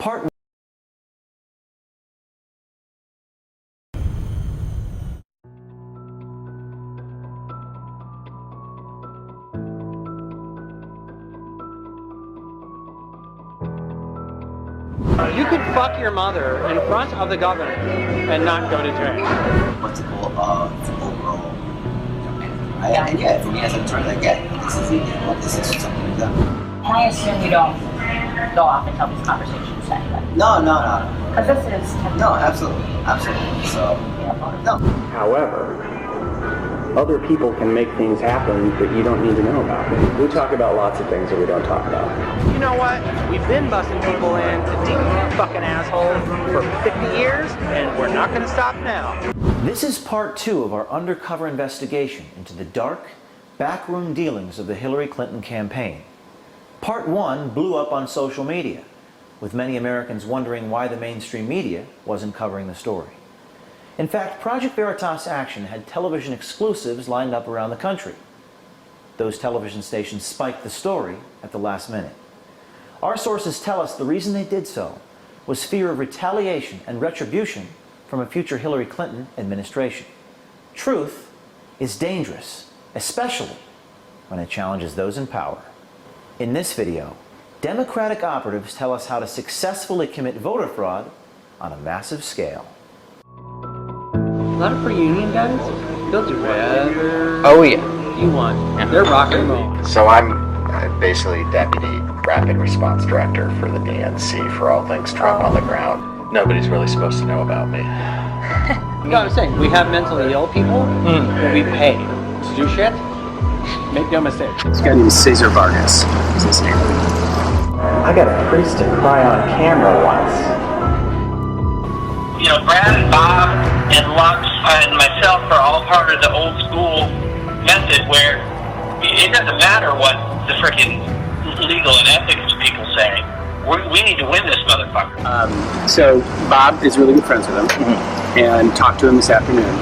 Part You could fuck your mother in front of the governor and not go to jail. Multiple overall. And yeah, for me as an attorney, this is something like that. And I assume you don't go off and tell these conversations to anybody. No. Because this is No, absolutely. So, no. However, other people can make things happen that you don't need to know about. We talk about lots of things that we don't talk about. You know what? We've been busting people into deep fucking asshole for 50 years, and we're not going to stop now. This is part 2 of our undercover investigation into the dark, backroom dealings of the Hillary Clinton campaign. Part 1 blew up on social media, with many Americans wondering why the mainstream media wasn't covering the story. In fact, Project Veritas Action had television exclusives lined up around the country. Those television stations spiked the story at the last minute. Our sources tell us the reason they did so was fear of retaliation and retribution from a future Hillary Clinton administration. Truth is dangerous, especially when it challenges those in power. In this video, Democratic operatives tell us how to successfully commit voter fraud on a massive scale. A lot of free union guys, they'll do whatever you want. They're rock and roll. So I'm basically Deputy Rapid Response Director for the DNC for all things Trump on the ground. Nobody's really supposed to know about me. No, I'm saying, we have mentally ill people that we pay to do shit. Make no mistake. This guy named Cesar Vargas is his name. I got a priest to cry on camera once. You know, Brad and Bob and Lux and myself are all part of the old school method where it doesn't matter what the freaking legal and ethics people say. We need to win this motherfucker. So Bob is really good friends with him, and talked to him this afternoon,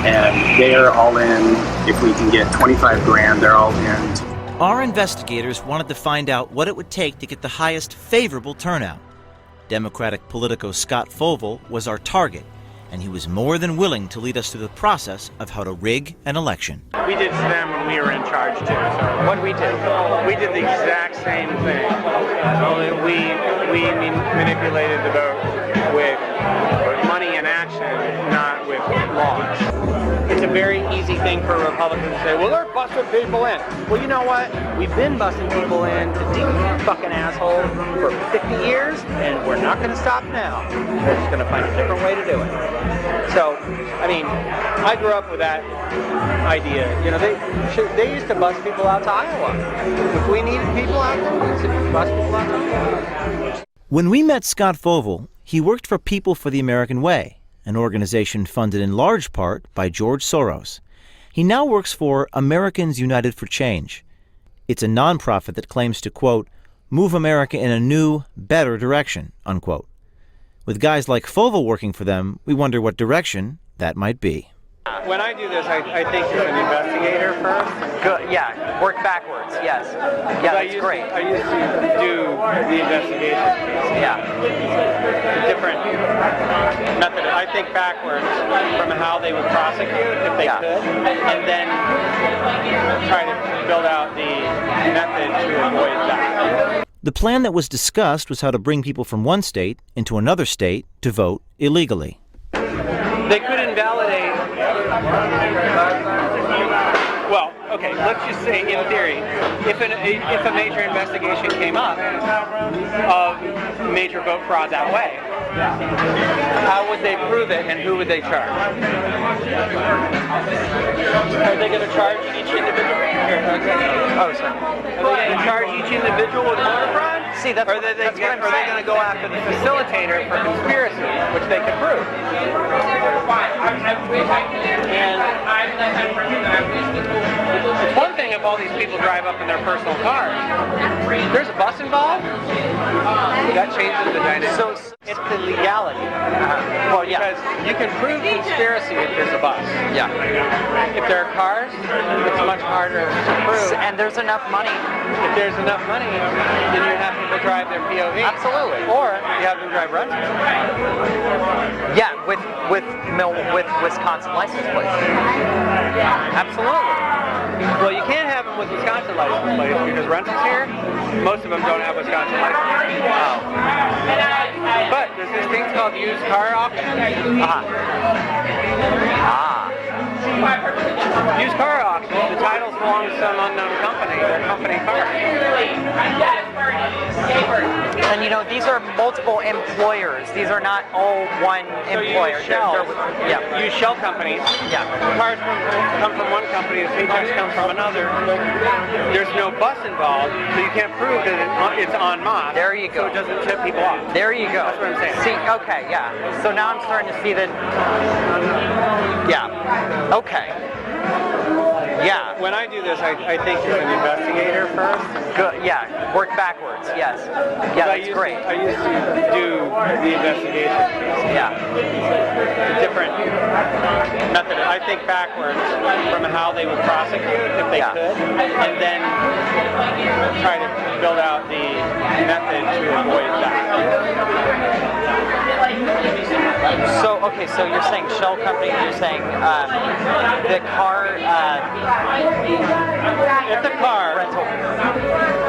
and they are all in. If we can get 25 grand, they're all in. Our investigators wanted to find out what it would take to get the highest favorable turnout. Democratic politico Scott Fovel was our target, and he was more than willing to lead us through the process of how to rig an election. We did to them when we were in charge too. So what did we do? We did the exact same thing. Only we manipulated the vote with money and action, not with laws. It's a very easy thing for Republicans to say, well, they're busting people in. Well, you know what? We've been busting people into deep fucking asshole for 50 years, and we're not going to stop now. We're just going to find a different way to do it. So, I mean, I grew up with that idea. You know, they used to bus people out to Iowa. If we needed people out there, we used to bus people out to Iowa. When we met Scott Fovel, he worked for People for the American Way, an organization funded in large part by George Soros. He now works for Americans United for Change. It's a nonprofit that claims to, quote, move America in a new, better direction, unquote. With guys like Fovel working for them, we wonder what direction that might be. When I do this, I think you're an investigator first. Good, yeah, work backwards, yes. Yeah, that's great. I used to do the investigation piece. Yeah. A different method. I think backwards from how they would prosecute, if they could, and then try to build out the method to avoid that. The plan that was discussed was how to bring people from one state into another state to vote illegally. They could invalidate. Well, okay, let's just say, in theory, if a major investigation came up of major vote fraud that way, how would they prove it and who would they charge? Are they going to charge each individual? Oh, sorry. Are they going to charge each individual with voter fraud? See, that's Or are they going to go after the facilitator for conspiracy, which they can prove? And it's one thing if all these people drive up in their personal cars. If there's a bus involved, that changes the dynamic. So it's the legality. Well, yeah. Because you can prove conspiracy if there's a bus. Yeah. If there are cars, it's much harder to prove. And there's enough money. If there's enough money, then you have people drive their POV. Absolutely. Or you have them drive rentals. Yeah, with Wisconsin license plates. Absolutely. Well, you can't have them with Wisconsin license plates because rentals here, most of them don't have Wisconsin license plates. Oh. But there's these things called used car auctions. Used car auctions, the titles belong to some unknown company, they're company cars. And you know, these are multiple employers. These are not all one employer. Use shell companies. Yeah. Cars come from one company, the paychecks come from another. There's no bus involved, so you can't prove that it's en masse. There you go. So it doesn't tip people off. There you go. That's what I'm saying. See, okay, yeah. So now I'm starting to see that. Yeah. Okay. Yeah. When I do this, I think as an investigator first. Good. Yeah. Work backwards. Yes. Yeah, that's great. I used to do the investigation. Yeah. Different method. I think backwards from how they would prosecute if they could, and then try to build out the method to avoid that. So, okay, so you're saying shell company, you're saying the car... if the car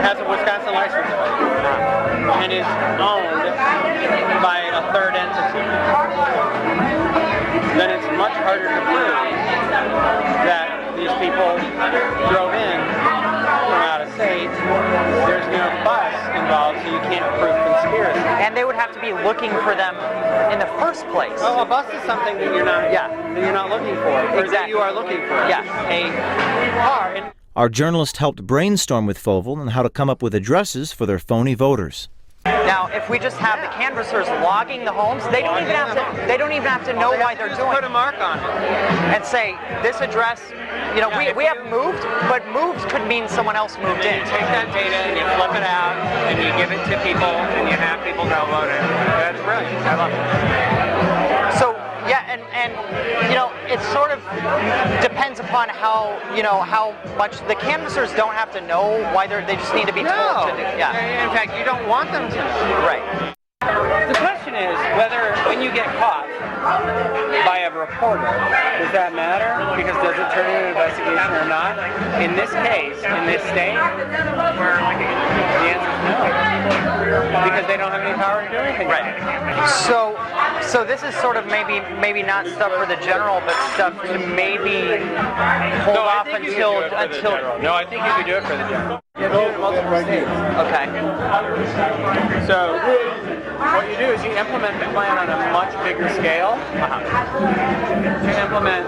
has a Wisconsin license plate and is owned by a third entity, then it's much harder to prove that these people drove in from out of state. There's no bus involved, so you can't prove conspiracy. And they would have to be looking for them in the first place. Oh, a bus is something that you're not. Yeah. That you're not looking for. Or that you are looking for. Yeah. A car. Our journalist helped brainstorm with Fovel on how to come up with addresses for their phony voters. Now, if we just have the canvassers logging the homes, they don't even have to know why they're doing it. Put a mark on it and say this address. You know, we have moved, but moved could mean someone else moved in. You take that data and you flip it out and you give it to people and you have people download it. That's brilliant. I love it. So yeah, and you know, it sort of depends upon how much the canvassers don't have to know why they just need to be told to do. Yeah. In fact, you don't want them to. Right. The question is whether when you get caught by a reporter, does that matter? Because does it turn into an investigation or not? In this case, in this state, the answer is no. Because they don't have any power to do anything. Right. So this is sort of maybe not stuff for the general, but stuff to maybe hold off until. No, I think you could do it for the general. You have to do it in multiple states. Okay. So what you do is you implement the plan on a much bigger scale. You implement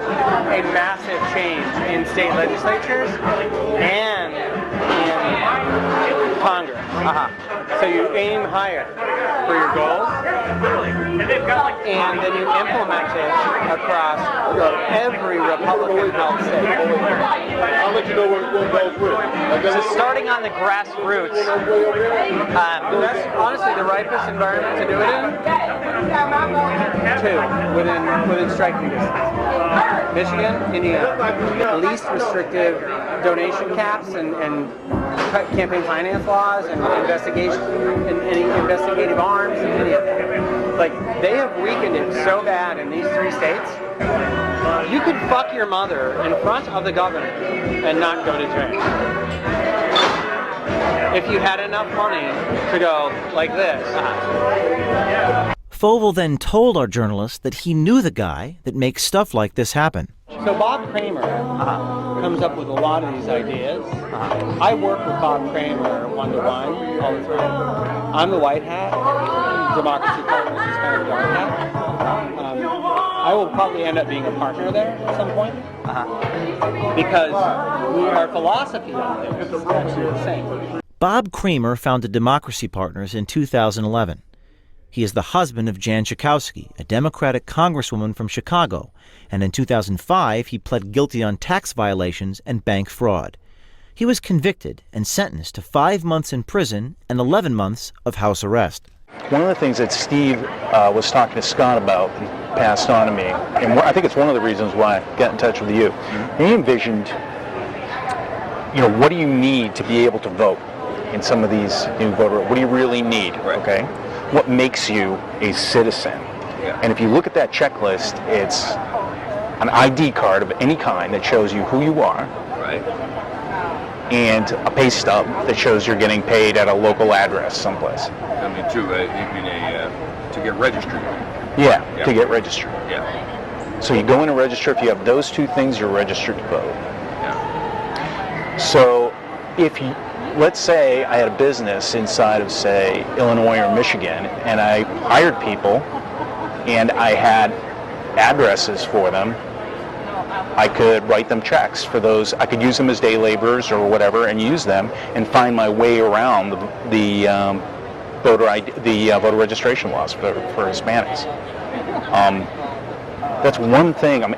a massive change in state legislatures and in Congress. So you aim higher for your goals, and then you implement it across every Republican-held state. I'll let you know what goes with. So starting on the grassroots, that's honestly the ripest environment to do it in. Two, within striking distance. Michigan, Indiana, least restrictive donation caps and campaign finance laws and investigation and any investigative arms and any of that. Like, they have weakened it so bad in these 3 states. You could fuck your mother in front of the governor and not go to jail. If you had enough money to go like this. Fovel then told our journalist that he knew the guy that makes stuff like this happen. So Bob Kramer comes up with a lot of these ideas. I work with Bob Kramer one-to-one all the time. I'm the white hat. Democracy Partners is kind of the dark hat. I will probably end up being a partner there at some point. Because our philosophy on it is actually the same. Bob Kramer founded Democracy Partners in 2011. He is the husband of Jan Schakowsky, a Democratic congresswoman from Chicago, and in 2005 he pled guilty on tax violations and bank fraud. He was convicted and sentenced to 5 months in prison and 11 months of house arrest. One of the things that Steve was talking to Scott about, and passed on to me, and I think it's one of the reasons why I got in touch with you, he envisioned, what do you need to be able to vote? in some of these new voter, what do you really need, okay? What makes you a citizen? And if you look at that checklist, it's an ID card of any kind that shows you who you are. Right. And a pay stub that shows you're getting paid at a local address someplace. I mean, to get registered. Yeah, to get registered. Yeah. So you go in and register. If you have those two things, you're registered to vote. Yeah. So if you, let's say I had a business inside of, say, Illinois or Michigan, and I hired people, and I had addresses for them, I could write them checks for those. I could use them as day laborers or whatever, and use them and find my way around the voter ID, the voter registration laws for Hispanics. That's one thing. I'm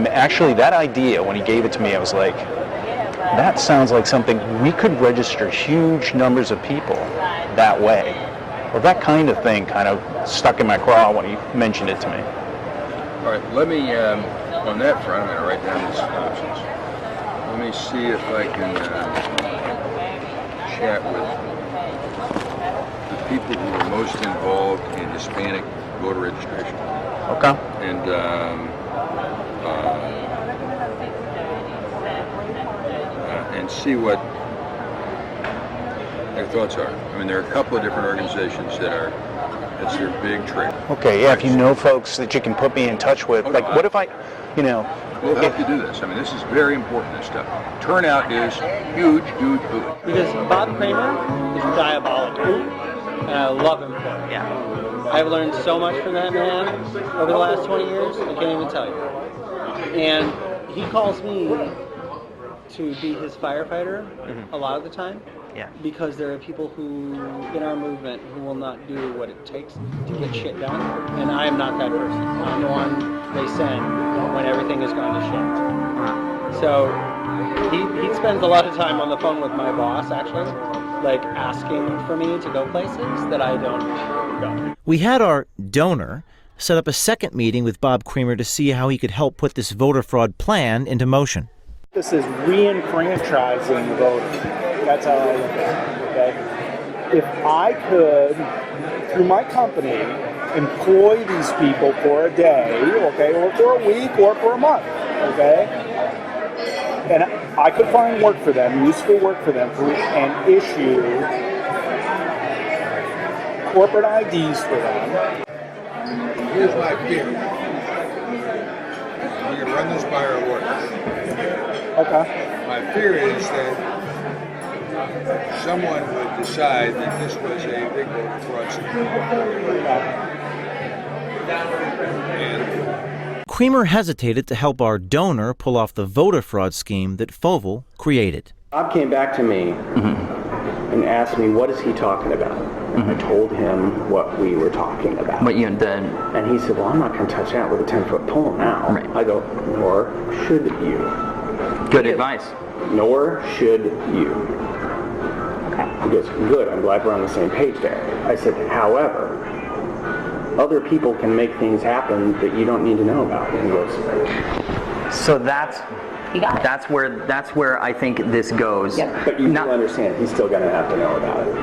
actually, that idea, when he gave it to me, I was like, that sounds like something we could register huge numbers of people that way. Well, that kind of thing kind of stuck in my craw when he mentioned it to me. All right, let me, on that front, I'm going to write down these options. Let me see if I can chat with the people who are most involved in Hispanic voter registration. Okay. And see what their thoughts are. I mean, there are a couple of different organizations that's their big trick. Okay, yeah, if you know folks that you can put me in touch with, what if I, We'll help you do this. I mean, this is very important, this stuff. Turnout is huge. Because Bob Kramer is diabolical, and I love him for it. Yeah. I've learned so much from that man over the last 20 years, I can't even tell you. And he calls me to be his firefighter a lot of the time. Yeah. Because there are people who, in our movement, who will not do what it takes to get shit done. And I am not that person. I'm the one they send when everything is going to shit. So he spends a lot of time on the phone with my boss, actually, like asking for me to go places that I don't go. We had our donor set up a second meeting with Bob Kramer to see how he could help put this voter fraud plan into motion. This is re-enfranchising the voter. That's how I look at it, okay? If I could, through my company, employ these people for a day, okay, or for a week, or for a month, okay? And I could find work for them, useful work for them, and issue corporate IDs for them. Here's my fear. We can run this by our lawyers. Okay. My fear is that someone would decide that this was a big voter fraud scheme. Kramer hesitated to help our donor pull off the voter fraud scheme that Fovel created. Bob came back to me and asked me, what is he talking about? And I told him what we were talking about. But you then... And he said, well, I'm not going to touch that with a 10-foot pole now. Right. I go, nor should you. Good advice. Nor should you. He goes, good, I'm glad we're on the same page there. I said, however, other people can make things happen that you don't need to know about. And he goes, so that's where I think this goes. yeah. But you do understand, he's still going to have to know about it.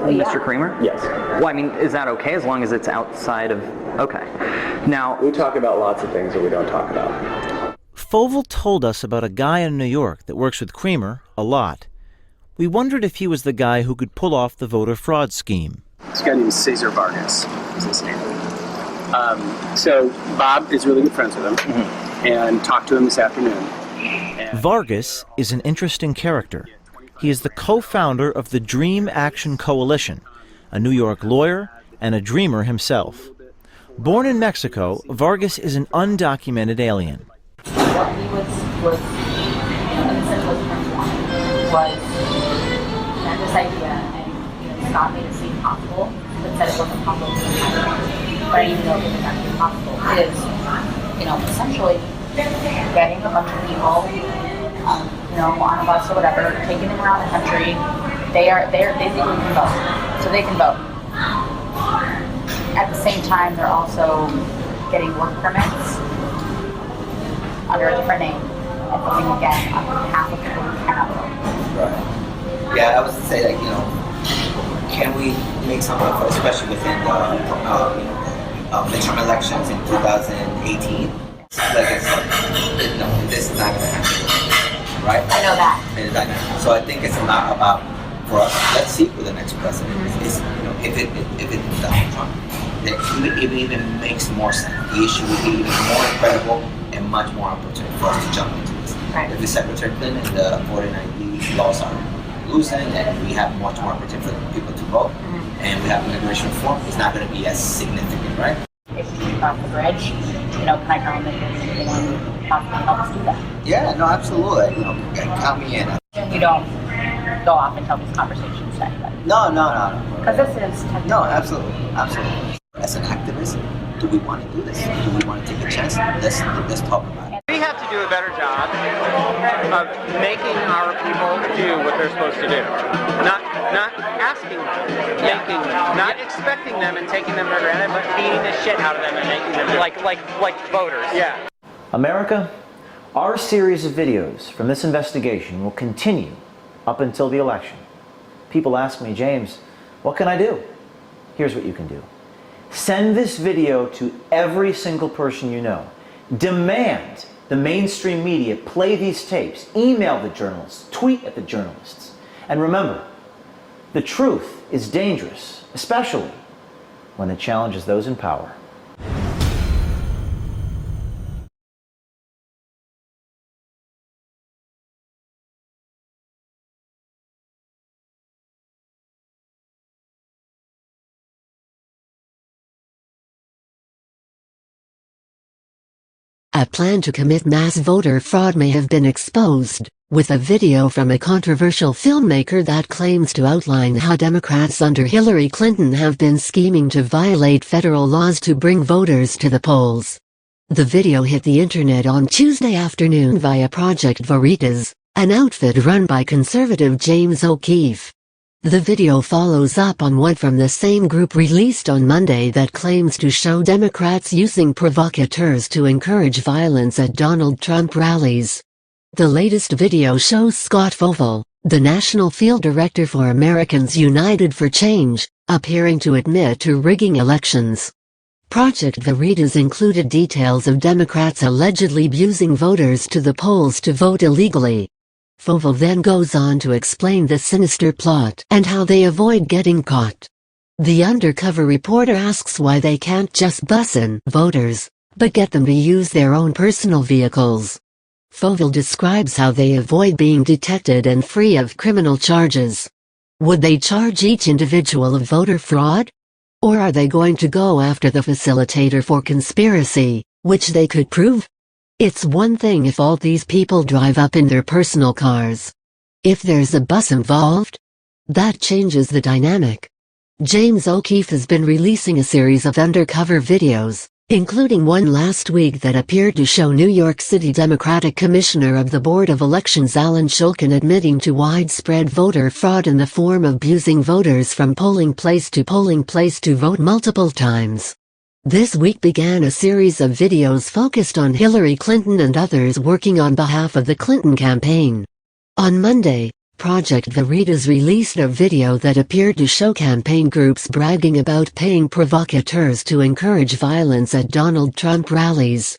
Mr. Kramer? Yes. Well, I mean, is that okay as long as it's outside of... Okay. Now... We talk about lots of things that we don't talk about. Fovel told us about a guy in New York that works with Kramer a lot. We wondered if he was the guy who could pull off the voter fraud scheme. This guy named Cesar Vargas is his name. So Bob is really good friends with him and talked to him this afternoon. Vargas is an interesting character. He is the co-founder of the Dream Action Coalition, a New York lawyer and a dreamer himself. Born in Mexico, Vargas is an undocumented alien. What he was that this idea, and Scott made it seem possible, but said it wasn't possible to happen. But I even know it was actually possible, is, essentially getting a bunch of people, on a bus or whatever, taking them around the country. They legally can vote, so they can vote. At the same time, they're also getting work permits under a different name and voting again on behalf of people who cannot vote. Yeah, I was to say, like, can we make some effort, especially within the midterm elections in 2018? This is not going to happen, right? I know that. So I think it's not about, for us, let's see who the next president is. If it's Donald Trump, then it even makes more sense. The issue would be even more incredible and much more opportunity for us to jump into this. Right. If the Secretary Clinton and the 49D laws are loosened and we have much more opportunity for people to vote, and we have immigration reform, it's not going to be as significant, right? If you cross the bridge, Kai Carlman is the one possibly help us do that. Yeah, no, absolutely. Count me in. You don't go off and tell these conversations to anybody. No. Because this is no, absolutely. As an activist, do we want to do this? Do we want to take a chance? Let's talk about it. We have to do a better job of making our people do what they're supposed to do. Not asking them, making them, not expecting them and taking them for granted, but beating the shit out of them and making them do like voters. Yeah. America, our series of videos from this investigation will continue up until the election. People ask me, James, what can I do? Here's what you can do. Send this video to every single person you know. Demand the mainstream media play these tapes. Email the journalists. Tweet at the journalists. And remember, the truth is dangerous, especially when it challenges those in power. A plan to commit mass voter fraud may have been exposed, with a video from a controversial filmmaker that claims to outline how Democrats under Hillary Clinton have been scheming to violate federal laws to bring voters to the polls. The video hit the internet on Tuesday afternoon via Project Veritas, an outfit run by conservative James O'Keefe. The video follows up on one from the same group released on Monday that claims to show Democrats using provocateurs to encourage violence at Donald Trump rallies. The latest video shows Scott Fovel, the national field director for Americans United for Change, appearing to admit to rigging elections. Project Veritas included details of Democrats allegedly abusing voters to the polls to vote illegally. Fovel then goes on to explain the sinister plot and how they avoid getting caught. The undercover reporter asks why they can't just bus in voters, but get them to use their own personal vehicles. Fovel describes how they avoid being detected and free of criminal charges. Would they charge each individual of voter fraud? Or are they going to go after the facilitator for conspiracy, which they could prove? It's one thing if all these people drive up in their personal cars. If there's a bus involved, that changes the dynamic. James O'Keefe has been releasing a series of undercover videos, including one last week that appeared to show New York City Democratic Commissioner of the Board of Elections Alan Shulkin admitting to widespread voter fraud in the form of abusing voters from polling place to vote multiple times. This week began a series of videos focused on Hillary Clinton and others working on behalf of the Clinton campaign. On Monday, Project Veritas released a video that appeared to show campaign groups bragging about paying provocateurs to encourage violence at Donald Trump rallies.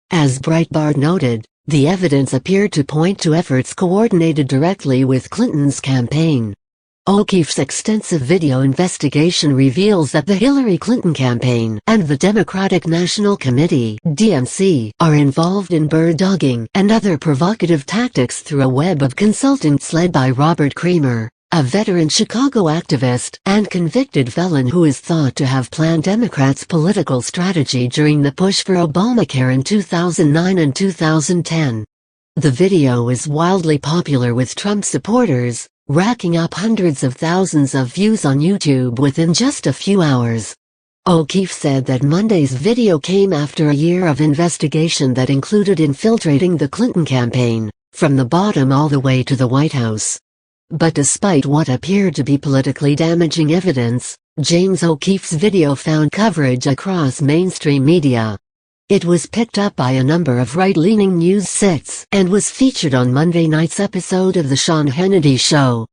As Breitbart noted, the evidence appeared to point to efforts coordinated directly with Clinton's campaign. O'Keefe's extensive video investigation reveals that the Hillary Clinton campaign and the Democratic National Committee (DNC) are involved in bird-dogging and other provocative tactics through a web of consultants led by Robert Creamer, a veteran Chicago activist and convicted felon who is thought to have planned Democrats' political strategy during the push for Obamacare in 2009 and 2010. The video is wildly popular with Trump supporters, racking up hundreds of thousands of views on YouTube within just a few hours. O'Keefe said that Monday's video came after a year of investigation that included infiltrating the Clinton campaign, from the bottom all the way to the White House. But despite what appeared to be politically damaging evidence, James O'Keefe's video found coverage across mainstream media. It was picked up by a number of right-leaning news sites and was featured on Monday night's episode of The Sean Hannity Show.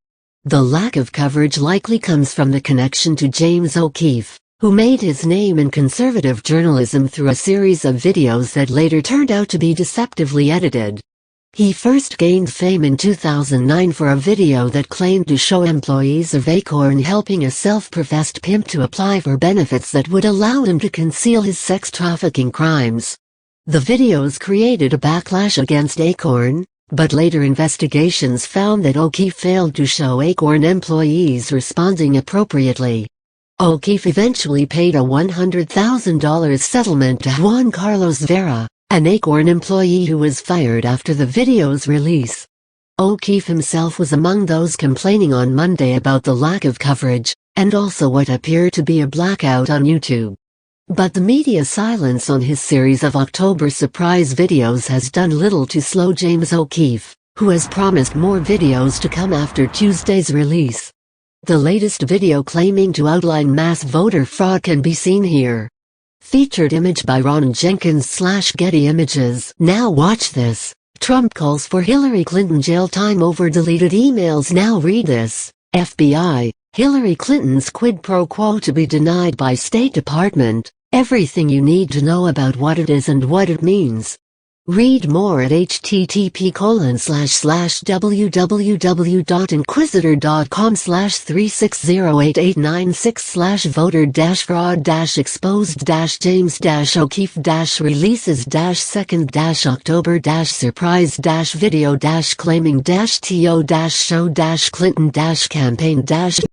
The lack of coverage likely comes from the connection to James O'Keefe, who made his name in conservative journalism through a series of videos that later turned out to be deceptively edited. He first gained fame in 2009 for a video that claimed to show employees of Acorn helping a self-professed pimp to apply for benefits that would allow him to conceal his sex trafficking crimes. The videos created a backlash against Acorn, but later investigations found that O'Keefe failed to show Acorn employees responding appropriately. O'Keefe eventually paid a $100,000 settlement to Juan Carlos Vera, an Acorn employee who was fired after the video's release. O'Keefe himself was among those complaining on Monday about the lack of coverage, and also what appeared to be a blackout on YouTube. But the media silence on his series of October surprise videos has done little to slow James O'Keefe, who has promised more videos to come after Tuesday's release. The latest video claiming to outline mass voter fraud can be seen here. Featured image by Ron Jenkins/Getty Images. Now watch this. Trump calls for Hillary Clinton jail time over deleted emails. Now read this. FBI, Hillary Clinton's quid pro quo to be denied by State Department. Everything you need to know about what it is and what it means. Read more at http://www.inquisitor.com/3608896/voter-fraud-exposed-james-October-surprise-video-claiming-to-show-Clinton-campaign-